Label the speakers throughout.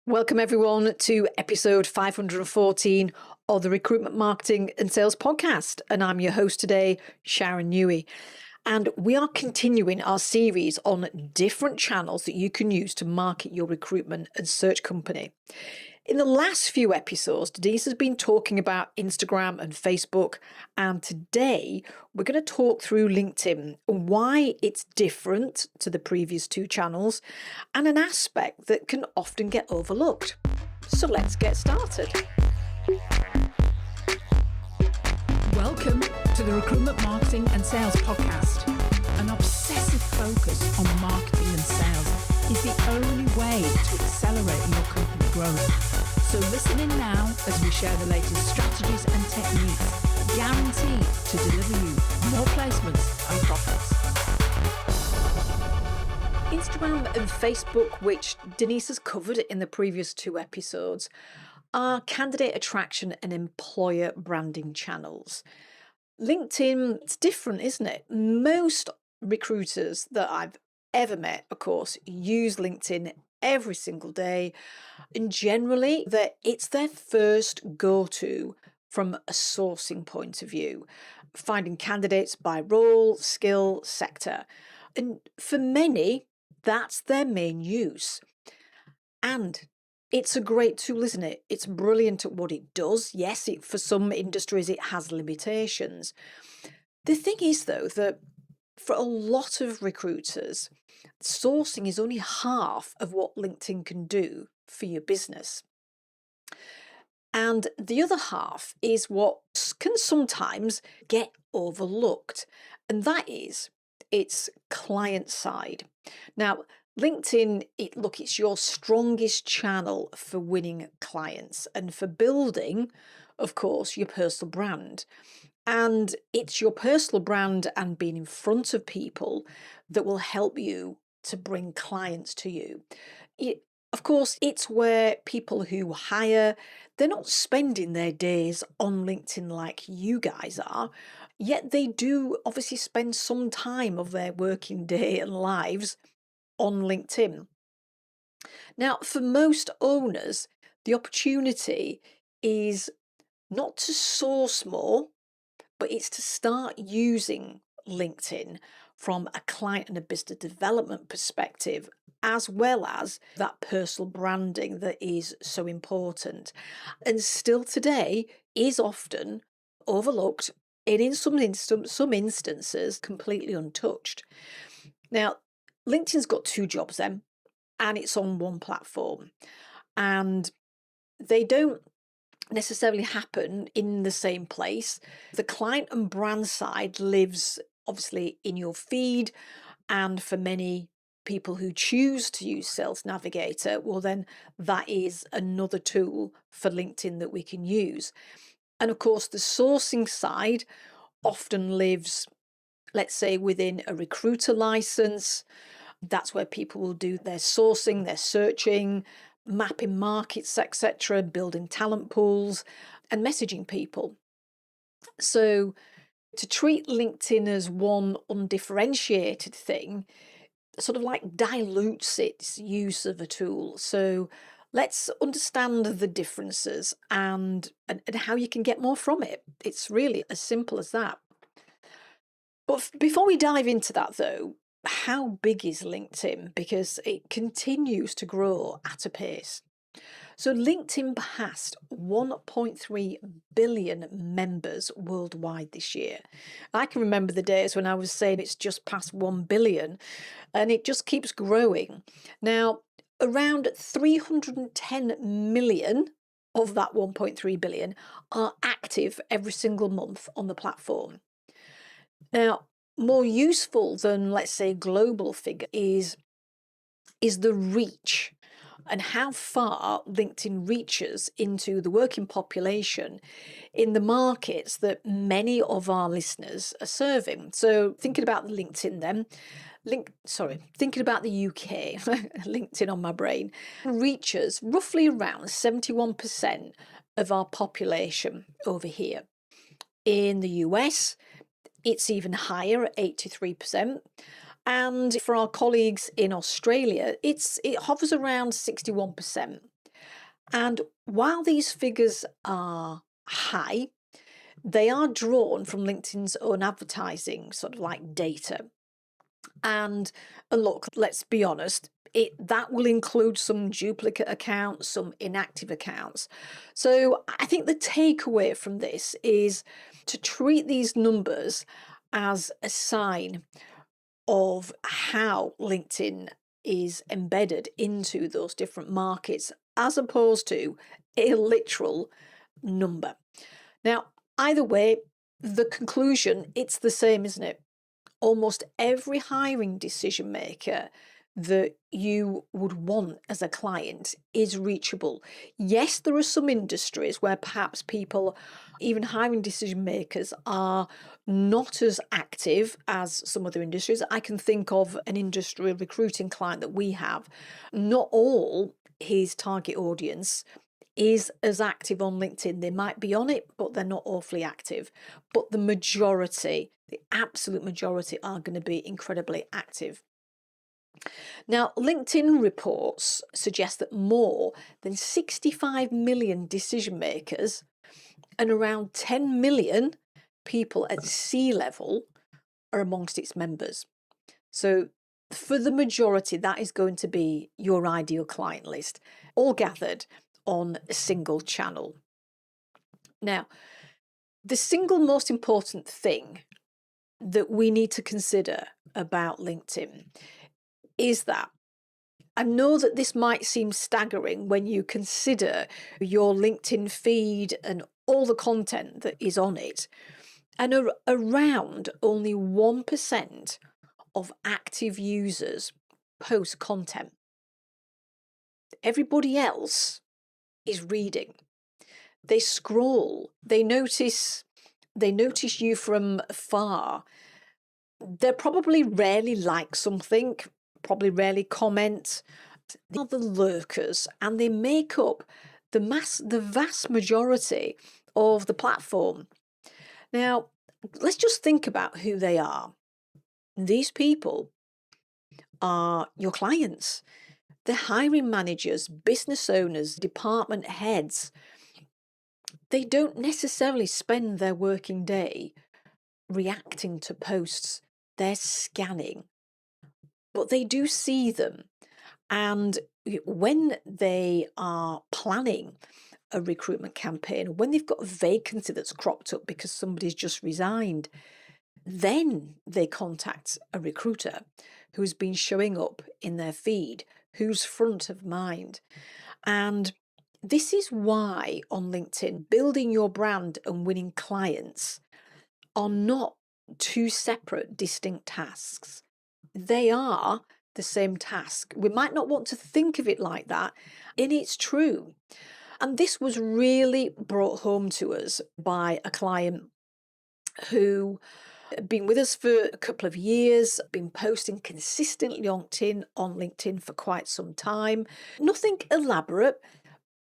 Speaker 1: Welcome everyone to episode 514 of the Recruitment Marketing and Sales Podcast. And I'm your host today, Sharon Newey. And we are continuing our series on different channels that you can use to market your recruitment and search company. In the last few episodes, Denise has been talking about Instagram and Facebook, and today we're going to talk through LinkedIn and why it's different to the previous two channels and an aspect that can often get overlooked. So let's get started.
Speaker 2: Welcome to the Recruitment Marketing and Sales Podcast. An obsessive focus on marketing and sales is the only way to accelerate your company growth. So listen in now as we share the latest strategies and techniques guaranteed to deliver you more placements and profits.
Speaker 1: Instagram and Facebook, which Denise has covered in the previous two episodes, are candidate attraction and employer branding channels. LinkedIn, it's different, isn't it? Most recruiters that I've ever met, of course, use LinkedIn every single day. And generally, it's their first go-to from a sourcing point of view, finding candidates by role, skill, sector. And for many, that's their main use. And it's a great tool, isn't it? It's brilliant at what it does. Yes, for some industries, it has limitations. The thing is, though, that for a lot of recruiters, sourcing is only half of what LinkedIn can do for your business. And the other half is what can sometimes get overlooked, and that is its client side. Now, LinkedIn, it's your strongest channel for winning clients and for building, of course, your personal brand. And it's your personal brand and being in front of people that will help you to bring clients to you. Of course, it's where people who hire, they're not spending their days on LinkedIn like you guys are, yet they do obviously spend some time of their working day and lives on LinkedIn. Now, for most owners, the opportunity is not to source more, but it's to start using LinkedIn from a client and a business development perspective, as well as that personal branding that is so important and still today is often overlooked and in some instances completely untouched. Now, LinkedIn's got two jobs then, and it's on one platform, and they don't necessarily happen in the same place. The client and brand side lives obviously in your feed, and for many people who choose to use Sales Navigator, well, then that is another tool for LinkedIn that we can use. And of course, the sourcing side often lives, let's say, within a recruiter license. That's where people will do their sourcing, their searching, mapping markets, etc., building talent pools and messaging people. So to treat LinkedIn as one undifferentiated thing sort of like dilutes its use of a tool. So let's understand the differences and how you can get more from it. It's really as simple as that. But before we dive into that, though, how big is LinkedIn? Because it continues to grow at a pace. So LinkedIn passed 1.3 billion members worldwide this year. I can remember the days when I was saying it's just past 1 billion, and it just keeps growing. Now, around 310 million of that 1.3 billion are active every single month on the platform. Now, more useful than, let's say, global figure is the reach and how far LinkedIn reaches into the working population in the markets that many of our listeners are serving. So thinking about the LinkedIn then, thinking about the UK, LinkedIn on my brain, reaches roughly around 71% of our population over here. In the US, it's even higher at 83%. And for our colleagues in Australia, it hovers around 61%. And while these figures are high, they are drawn from LinkedIn's own advertising, sort of like data. And look, let's be honest, that will include some duplicate accounts, some inactive accounts. So I think the takeaway from this is to treat these numbers as a sign of how LinkedIn is embedded into those different markets, as opposed to a literal number. Now, either way, the conclusion, it's the same, isn't it? Almost every hiring decision maker that you would want as a client is reachable. Yes, there are some industries where perhaps people, even hiring decision makers, are not as active as some other industries. I can think of an industry recruiting client that we have. Not all his target audience is as active on LinkedIn. They might be on it, but they're not awfully active. But the majority, the absolute majority, are going to be incredibly active. Now, LinkedIn reports suggest that more than 65 million decision makers and around 10 million people at C-level are amongst its members. So for the majority, that is going to be your ideal client list, all gathered on a single channel. Now, the single most important thing that we need to consider about LinkedIn is that I know that this might seem staggering when you consider your LinkedIn feed and all the content that is on it, and around only 1% of active users post content. Everybody else is reading. They scroll, they notice you from afar. They probably rarely like something, probably rarely comment. They are the lurkers, and they make up the vast majority of the platform. Now, let's just think about who they are. These people are your clients. They're hiring managers, business owners, department heads. They don't necessarily spend their working day reacting to posts. They're scanning, but they do see them. And when they are planning a recruitment campaign, when they've got a vacancy that's cropped up because somebody's just resigned, then they contact a recruiter who's been showing up in their feed, who's front of mind. And this is why on LinkedIn, building your brand and winning clients are not two separate, distinct tasks. They are the same task. We might not want to think of it like that, and it's true. And this was really brought home to us by a client who had been with us for a couple of years, been posting consistently on LinkedIn for quite some time. Nothing elaborate,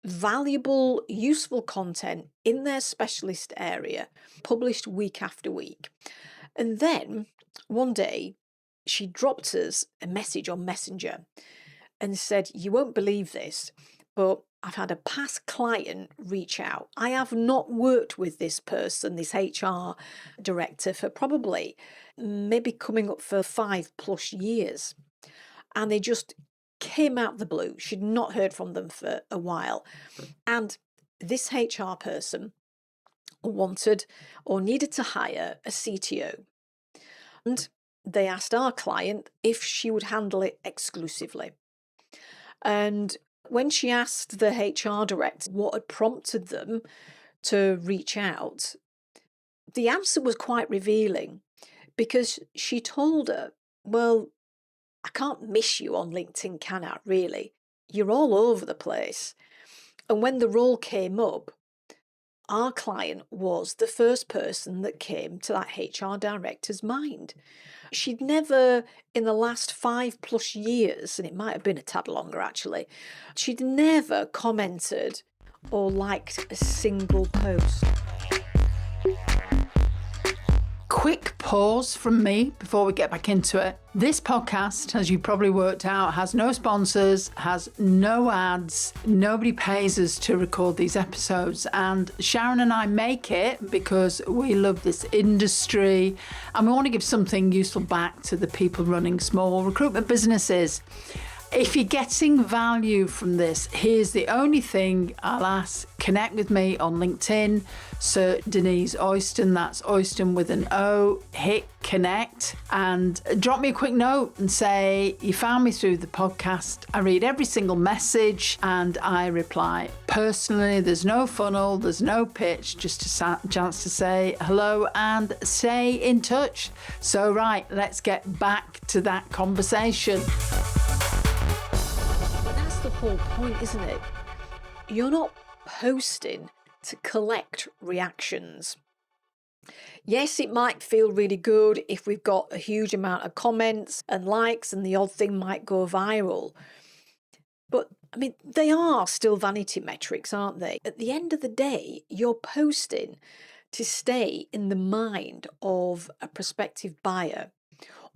Speaker 1: valuable, useful content in their specialist area, published week after week. And then one day, she dropped us a message on Messenger and said, "You won't believe this, but I've had a past client reach out. I have not worked with this person, this HR director, for probably maybe coming up for 5+ years. And they just came out the blue. She'd not heard from them for a while. And this HR person wanted or needed to hire a CTO. And they asked our client if she would handle it exclusively. And when she asked the HR director what had prompted them to reach out, the answer was quite revealing, because she told her, "Well, I can't miss you on LinkedIn, can I, really? You're all over the place." And when the role came up, our client was the first person that came to that HR director's mind. She'd never, in the last 5+ years, and it might have been a tad longer actually, she'd never commented or liked a single post.
Speaker 2: quick pause from me before we get back into it. This podcast, as you probably worked out, has no sponsors, has no ads. Nobody pays us to record these episodes. And Sharon and I make it because we love this industry and we want to give something useful back to the people running small recruitment businesses. If you're getting value from this, here's the only thing I'll ask. Connect with me on LinkedIn. Search Denise Oyston, that's Oyston with an O. Hit connect and drop me a quick note and say you found me through the podcast. I read every single message and I reply. Personally, there's no funnel, there's no pitch, just a chance to say hello and stay in touch. So right, let's get back to that conversation.
Speaker 1: The whole point, isn't it? You're not posting to collect reactions. Yes, it might feel really good if we've got a huge amount of comments and likes and the odd thing might go viral. But I mean, they are still vanity metrics, aren't they? At the end of the day, you're posting to stay in the mind of a prospective buyer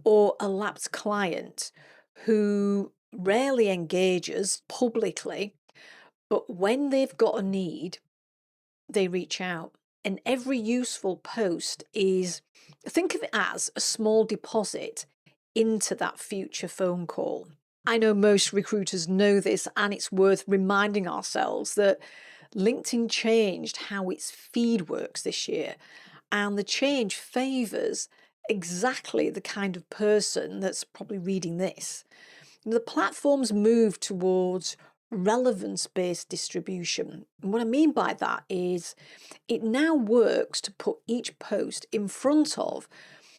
Speaker 1: or a lapsed client who rarely engages publicly, but when they've got a need, they reach out. And every useful post is, think of it as a small deposit into that future phone call. I know most recruiters know this, and it's worth reminding ourselves that LinkedIn changed how its feed works this year, and the change favours exactly the kind of person that's probably reading this. The platform's move towards relevance-based distribution. And what I mean by that is it now works to put each post in front of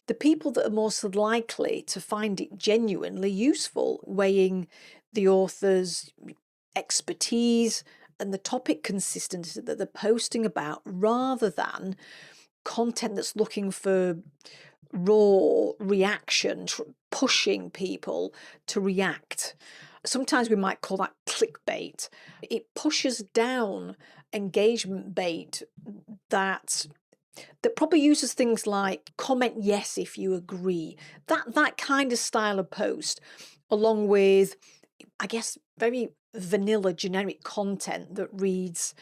Speaker 1: the people that are most likely to find it genuinely useful, weighing the author's expertise and the topic consistency that they're posting about, rather than content that's looking for raw reaction, pushing people to react. Sometimes we might call that clickbait. It pushes down engagement bait that probably uses things like comment yes if you agree. That kind of style of post, along with, I guess, very vanilla generic content that reads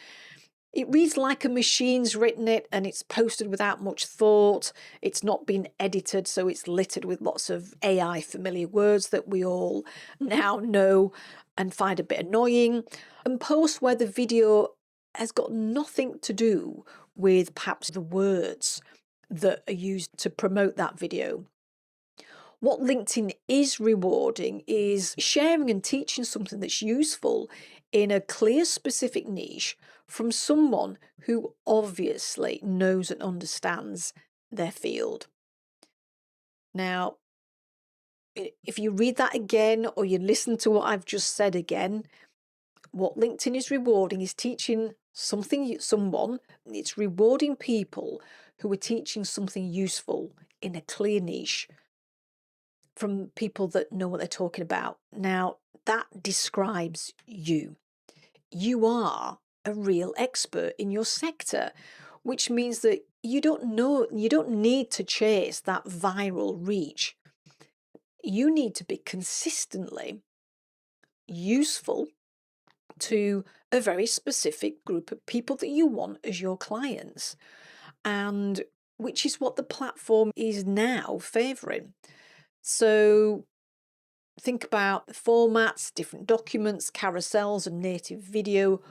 Speaker 1: like a machine's written it, and it's posted without much thought. It's not been edited, so it's littered with lots of AI familiar words that we all now know and find a bit annoying. And posts where the video has got nothing to do with perhaps the words that are used to promote that video. What LinkedIn is rewarding is sharing and teaching something that's useful in a clear, specific niche from someone who obviously knows and understands their field. Now, if you read that again or you listen to what I've just said again, what LinkedIn is rewarding is teaching someone. It's rewarding people who are teaching something useful in a clear niche from people that know what they're talking about. Now, that describes you. You are a real expert in your sector, which means that you don't need to chase that viral reach. You need to be consistently useful to a very specific group of people that you want as your clients, and which is what the platform is now favouring. So think about the formats, different documents, carousels, and native video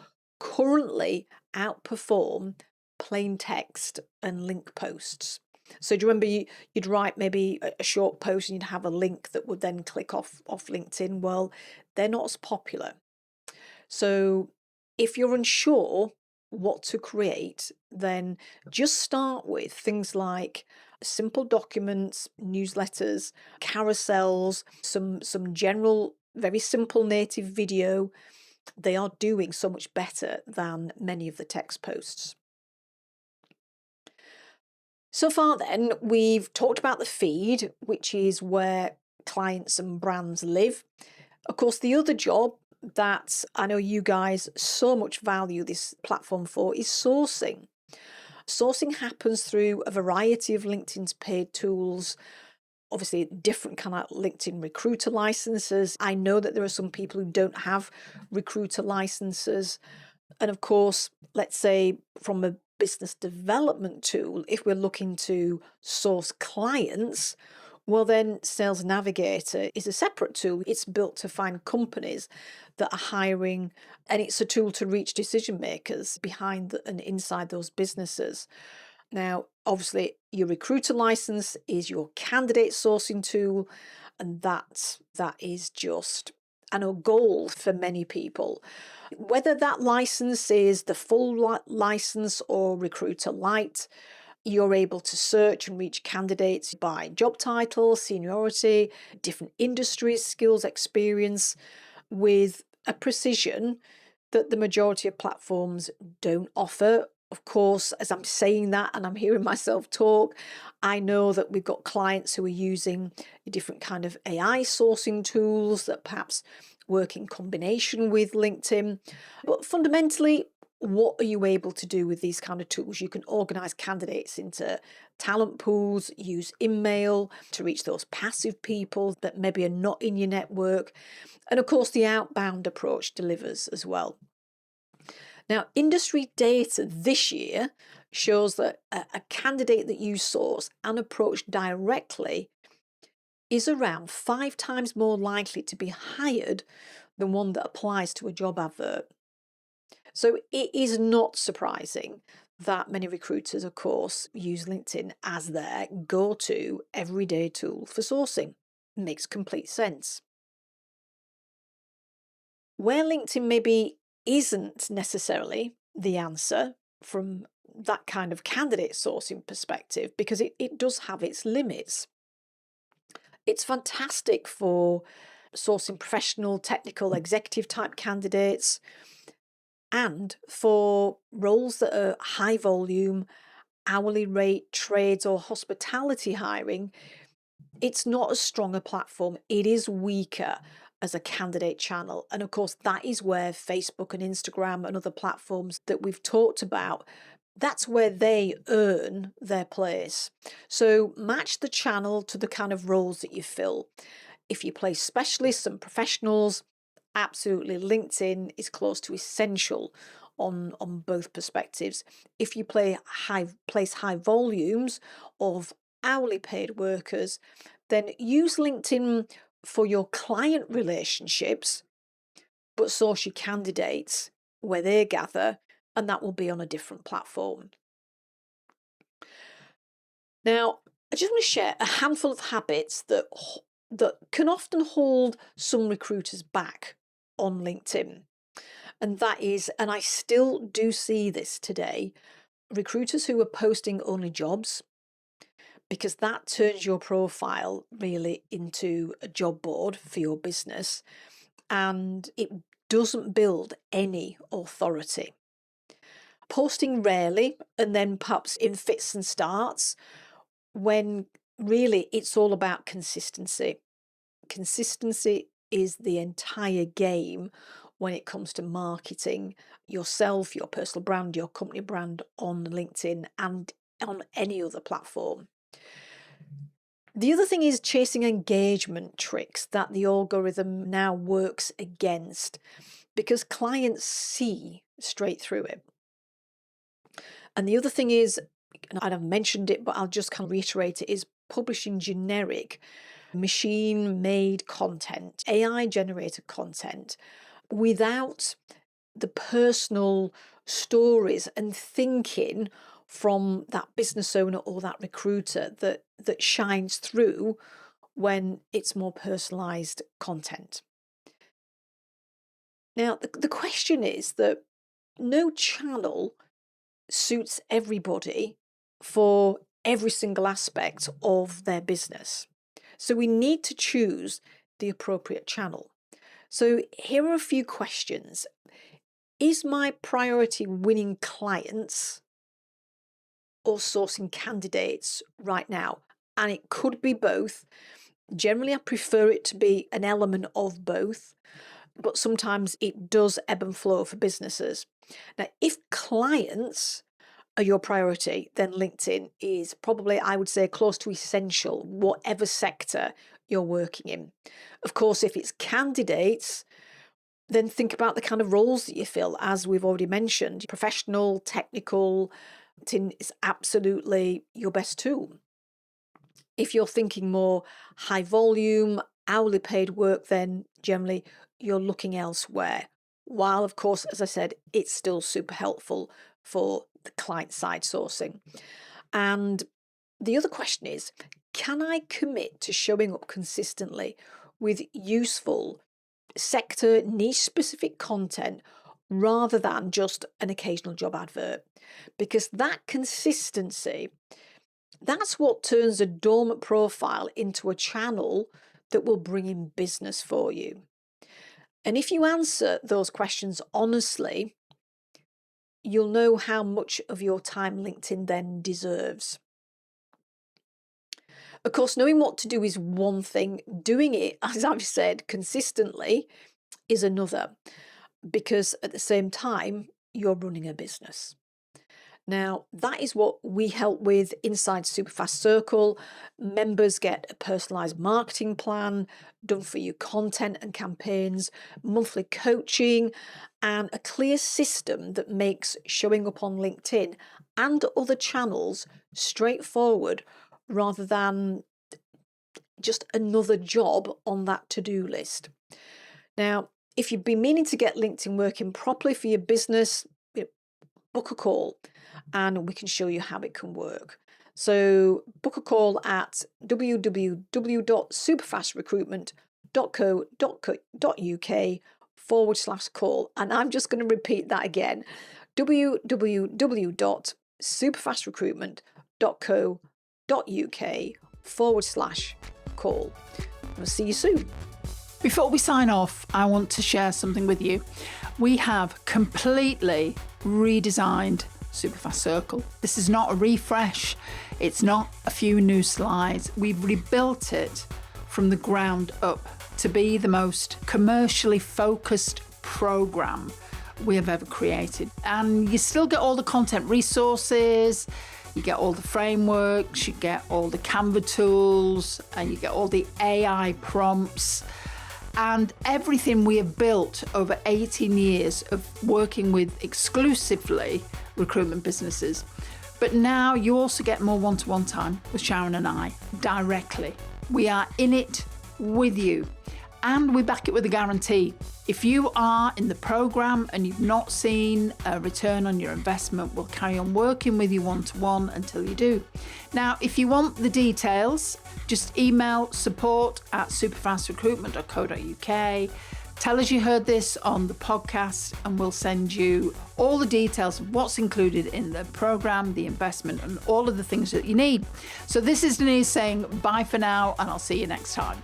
Speaker 1: currently outperform plain text and link posts. So do you remember you'd write maybe a short post and you'd have a link that would then click off LinkedIn? Well, they're not as popular. So if you're unsure what to create, then just start with things like simple documents, newsletters, carousels, some general, very simple native video. They are doing so much better than many of the text posts. So far then, we've talked about the feed, which is where clients and brands live. Of course, the other job that I know you guys so much value this platform for is sourcing. Sourcing happens through a variety of LinkedIn's paid tools, obviously different kind of LinkedIn recruiter licenses. I know that there are some people who don't have recruiter licenses. And of course, let's say from a business development tool, if we're looking to source clients, well, then Sales Navigator is a separate tool. It's built to find companies that are hiring, and it's a tool to reach decision makers behind and inside those businesses. Now, obviously, your recruiter license is your candidate sourcing tool, and that is just a goal for many people. Whether that license is the full license or Recruiter Lite, you're able to search and reach candidates by job title, seniority, different industries, skills, experience, with a precision that the majority of platforms don't offer. Of course, as I'm saying that and I'm hearing myself talk, I know that we've got clients who are using different kind of AI sourcing tools that perhaps work in combination with LinkedIn. But fundamentally, what are you able to do with these kind of tools? You can organize candidates into talent pools, use email to reach those passive people that maybe are not in your network. And of course, the outbound approach delivers as well. Now, industry data this year shows that a candidate that you source and approach directly is around 5 times more likely to be hired than one that applies to a job advert. So it is not surprising that many recruiters, of course, use LinkedIn as their go-to everyday tool for sourcing. Makes complete sense. Where LinkedIn maybe isn't necessarily the answer from that kind of candidate sourcing perspective, because it does have its limits. It's fantastic for sourcing professional, technical, executive type candidates, and for roles that are high volume, hourly rate trades or hospitality hiring. It's not as strong a platform. It is weaker as a candidate channel. And of course, that is where Facebook and Instagram and other platforms that we've talked about, that's where they earn their place. So match the channel to the kind of roles that you fill. If you place specialists and professionals, absolutely LinkedIn is close to essential on both perspectives. If you place high volumes of hourly paid workers, then use LinkedIn for your client relationships, but source your candidates where they gather, and that will be on a different platform. Now, I just want to share a handful of habits that can often hold some recruiters back on LinkedIn. And that is, and I still do see this today, recruiters who are posting only jobs, because that turns your profile really into a job board for your business, and it doesn't build any authority. Posting rarely and then perhaps in fits and starts, when really it's all about consistency. Consistency is the entire game when it comes to marketing yourself, your personal brand, your company brand on LinkedIn and on any other platform. The other thing is chasing engagement tricks that the algorithm now works against, because clients see straight through it. And the other thing is, and I've mentioned it, but I'll just kind of reiterate it, is publishing generic machine-made content, AI-generated content, without the personal stories and thinking from that business owner or that recruiter that shines through when it's more personalized content. Now, the question is that no channel suits everybody for every single aspect of their business. So we need to choose the appropriate channel. So here are a few questions. Is my priority winning clients or sourcing candidates right now? And it could be both. Generally, I prefer it to be an element of both, but sometimes it does ebb and flow for businesses. Now, if clients are your priority, then LinkedIn is probably, I would say, close to essential, whatever sector you're working in. Of course, if it's candidates, then think about the kind of roles that you fill, as we've already mentioned. Professional, technical, LinkedIn is absolutely your best tool. If you're thinking more high volume, hourly paid work, then generally you're looking elsewhere. While, of course, as I said, it's still super helpful for the client side sourcing. And the other question is, can I commit to showing up consistently with useful sector niche specific content rather than just an occasional job advert? Because that consistency, that's what turns a dormant profile into a channel that will bring in business for you. And if you answer those questions honestly, you'll know how much of your time LinkedIn then deserves. Of course, knowing what to do is one thing. Doing it, as I've said, consistently is another, because at the same time, you're running a business. Now, that is what we help with inside Superfast Circle. Members get a personalized marketing plan, done for you content and campaigns, monthly coaching, and a clear system that makes showing up on LinkedIn and other channels straightforward rather than just another job on that to-do list. Now, if you've been meaning to get LinkedIn working properly for your business, book a call and we can show you how it can work. So book a call at www.superfastrecruitment.co.uk/call. And I'm just going to repeat that again, www.superfastrecruitment.co.uk/call. We'll see you soon.
Speaker 2: Before we sign off, I want to share something with you. We have completely redesigned Superfast Circle. This is not a refresh. It's not a few new slides. We've rebuilt it from the ground up to be the most commercially focused program we have ever created. And you still get all the content resources, you get all the frameworks, you get all the Canva tools, and you get all the AI prompts. And everything we have built over 18 years of working with exclusively recruitment businesses. But now you also get more one-to-one time with Sharon and I directly. We are in it with you, and we back it with a guarantee. If you are in the program and you've not seen a return on your investment, we'll carry on working with you one-to-one until you do. Now, if you want the details, just email support@superfastrecruitment.co.uk. Tell us you heard this on the podcast and we'll send you all the details of what's included in the program, the investment, and all of the things that you need. So this is Denise saying bye for now, and I'll see you next time.